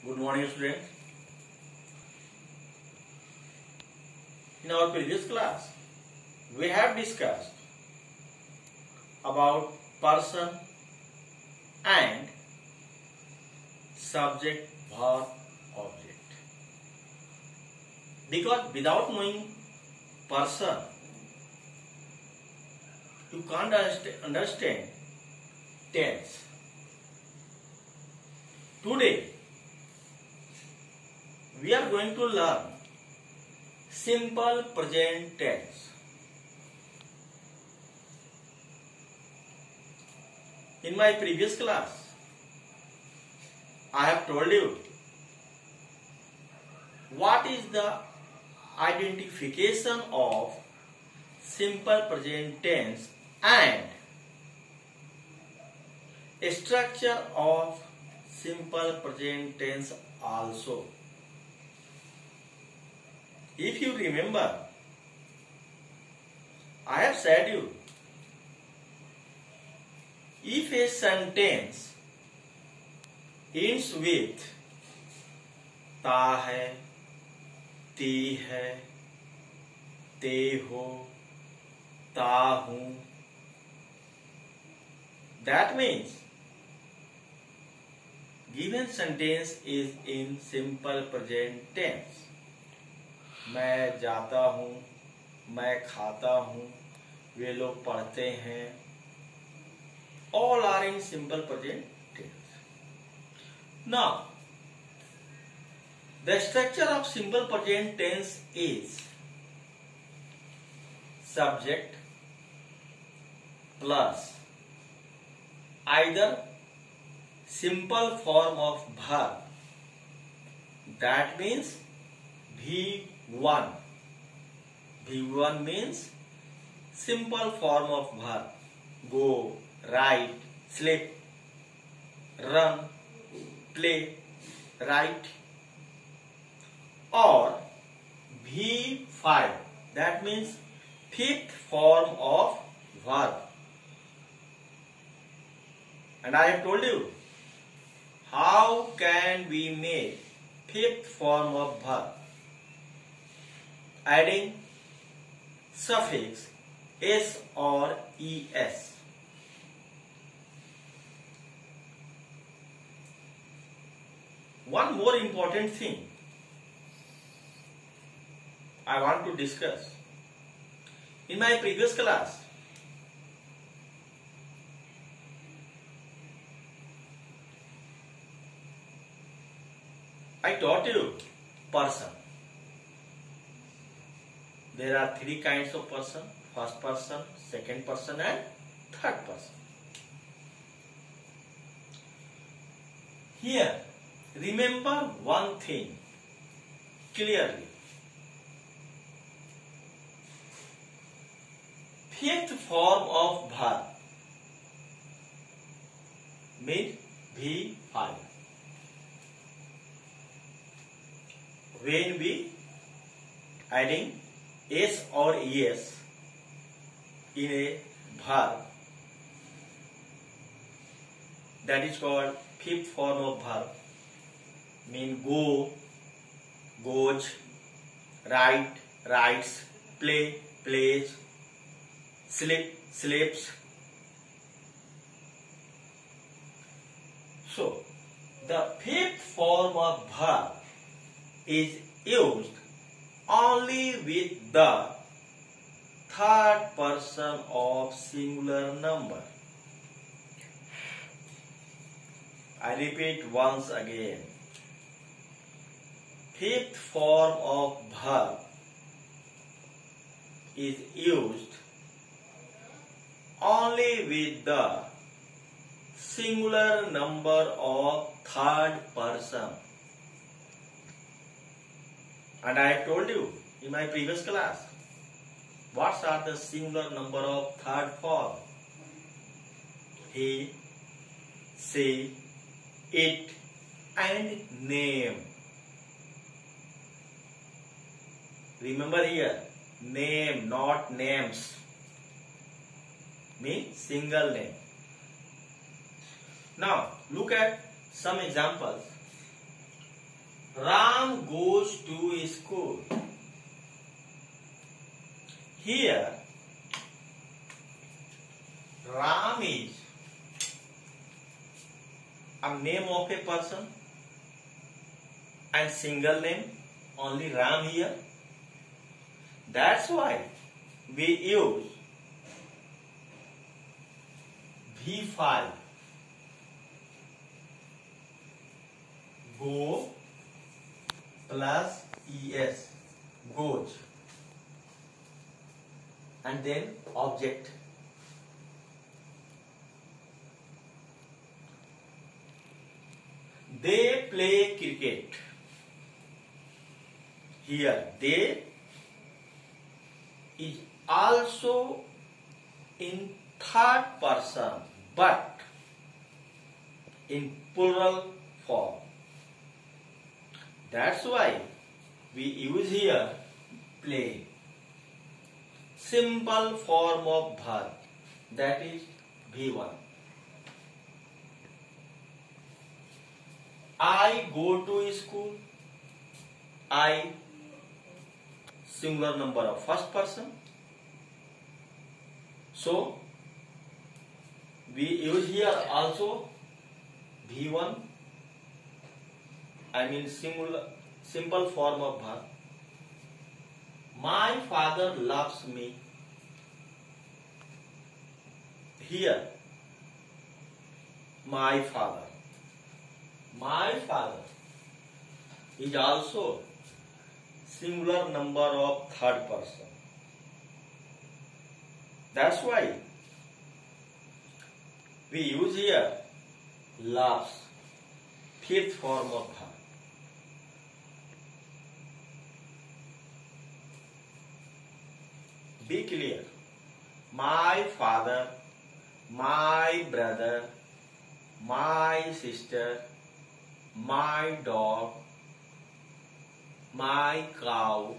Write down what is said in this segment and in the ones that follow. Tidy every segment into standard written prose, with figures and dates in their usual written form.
Good morning, students. In our previous class, we have discussed about person and subject, verb, object. Because without knowing person, you can't understand tense. Today, we are going to learn simple present tense. In my previous class, I have told you what is the identification of simple present tense and structure of simple present tense also. If you remember, I have said you, if a sentence ends with ता है, ती है, ते हो, ता हूं, that means given sentence is in simple present tense. मैं जाता हूं, मैं खाता हूं, वे लोग पढ़ते हैं. All are in simple present tense. Now, the structure of simple present tense is subject plus either simple form of verb, that means V1. V1 means simple form of verb. Go, write, sleep, run, play, write. Or V5, that means fifth form of verb. And I have told you how can we make fifth form of verb? Adding suffix s or es. One more important thing I want to discuss. In my previous class, I taught you person. There are three kinds of person: first person, second person and third person. Here, remember one thing clearly. Fifth form of verb means V5. When we adding s or es in a verb, that is called fifth form of verb. Mean go, goes, write, writes, play, plays, sleep, sleeps. So, the fifth form of verb is used only with the third person of singular number. I repeat once again. Fifth form of verb is used only with the singular number of third person. And I have told you in my previous class, what are the singular number of third form? He, she, it and name. Remember here, name, not names. Means single name. Now, look at some examples. Ram goes to school. Here, Ram is a name of a person and single name, only Ram here. That's why we use V5. Go plus es, goes, and then object. They play cricket. Here they is also in third person but in plural form. That's why we use here play. Simple form of verb, that is V1. I go to school. I, singular number of first person. So we use here also V1. I mean simple form of verb. My father loves me. Here, my father is also singular number of third person. That's why we use here loves, fifth form of verb. Be clear. My father, my brother, my sister, my dog, my cow,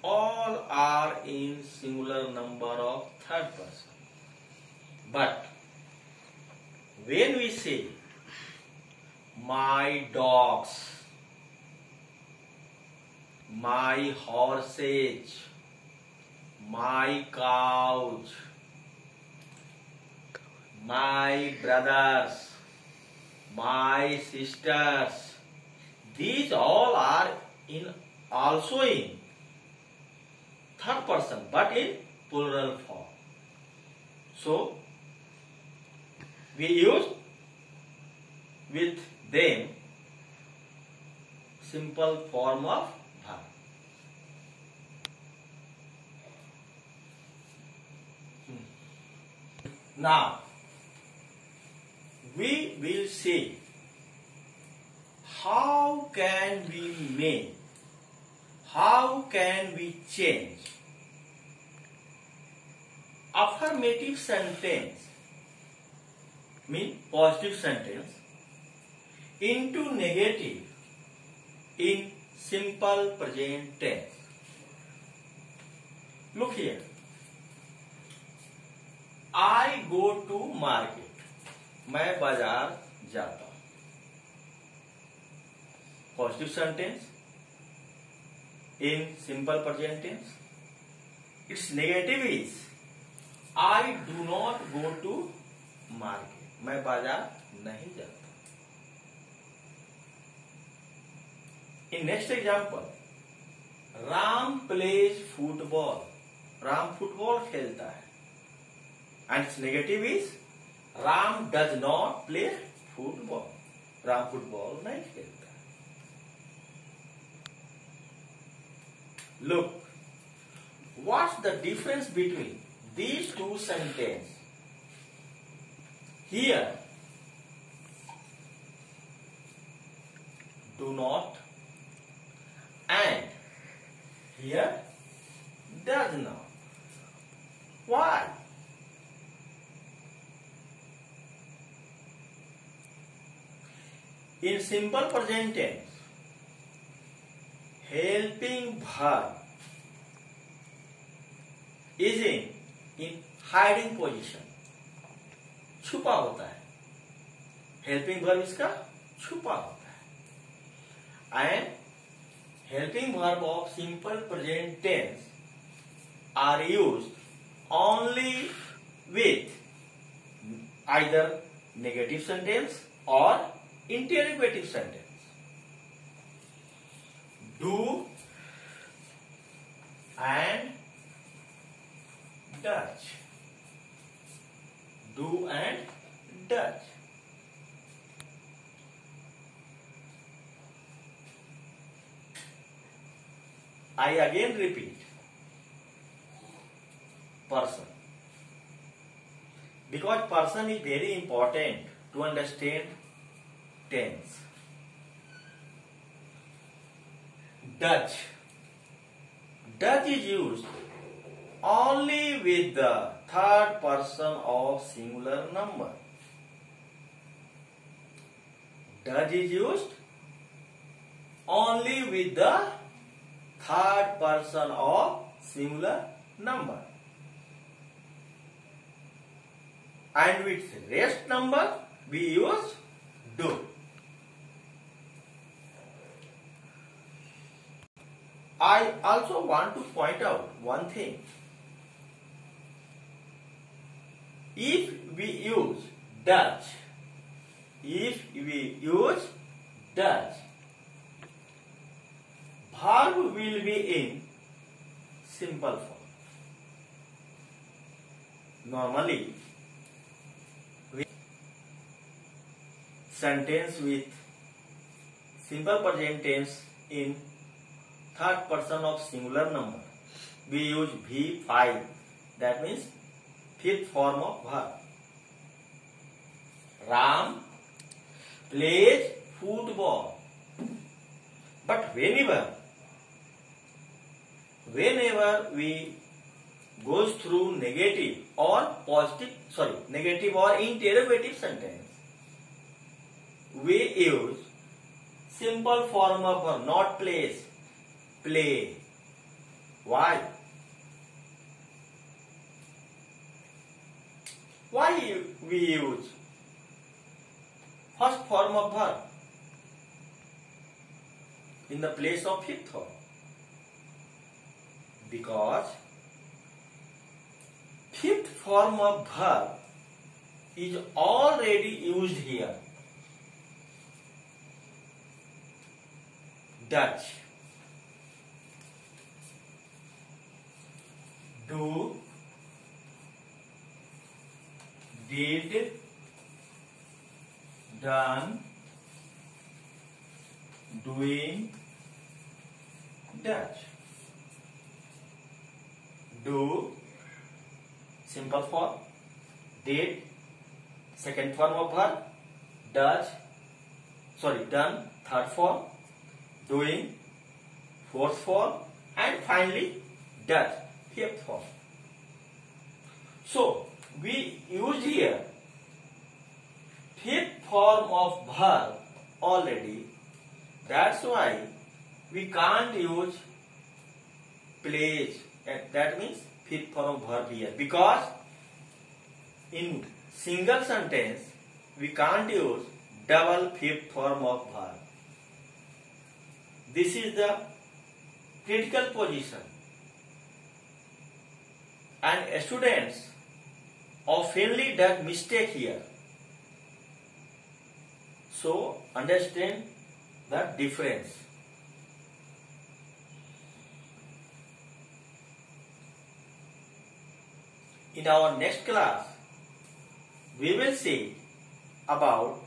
all are in singular number of third person. But when we say my dogs, my horses, my cows, my brothers, my sisters, these all are also in third person but in plural form. So we use with them simple form of verb. Now we will see how can we change affirmative sentence, mean positive sentence, into negative in simple present tense. Look here. I go to market. मैं बाजार जाता हूं. Positive sentence in simple present tense. Its negative is I do not go to market. मैं बाजार नहीं जाता. In next example, Ram plays football. Ram football खेलता है. And its negative is Ram does not play football. Ram football नहीं खेलता. Look, what's the difference between these two sentences? Here, do not, and here, does not. Why? In simple present tense, helping verb is in hiding position. छुपा होता है. Helping verb इसका छुपा होता है. and helping verb of simple present tense are used only with either negative sentence or interrogative sentence. Do and does. Do and does. I again repeat. Person. Because person is very important to understand tense. Does. Does is used only with the third person of singular number. Does is used only with the third person of singular number. And with rest number we use do. I also want to point out one thing. If we use does, verb will be in simple form. Normally, sentence with simple present tense in third person of singular number, we use V5, that means fifth form of verb. Ram plays football. But whenever we goes through negative or interrogative sentence, we use simple form of verb, not plays, play. Why? Why we use first form of verb in the place of fifth form? Because fifth form of verb is already used here. Does. Do, did, done, doing, does. Do, simple form. Did, second form of verb. Does, done, third form. Doing, fourth form. And finally, does, fifth form. So, we use here fifth form of verb already. That's why we can't use plays. That means fifth form of verb here. Because in single sentence, we can't use double fifth form of verb. This is the critical position. And students oftenly does mistake here. So understand the difference. In our next class, we will see about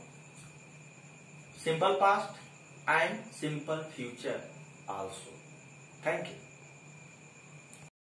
simple past and simple future also. Thank you.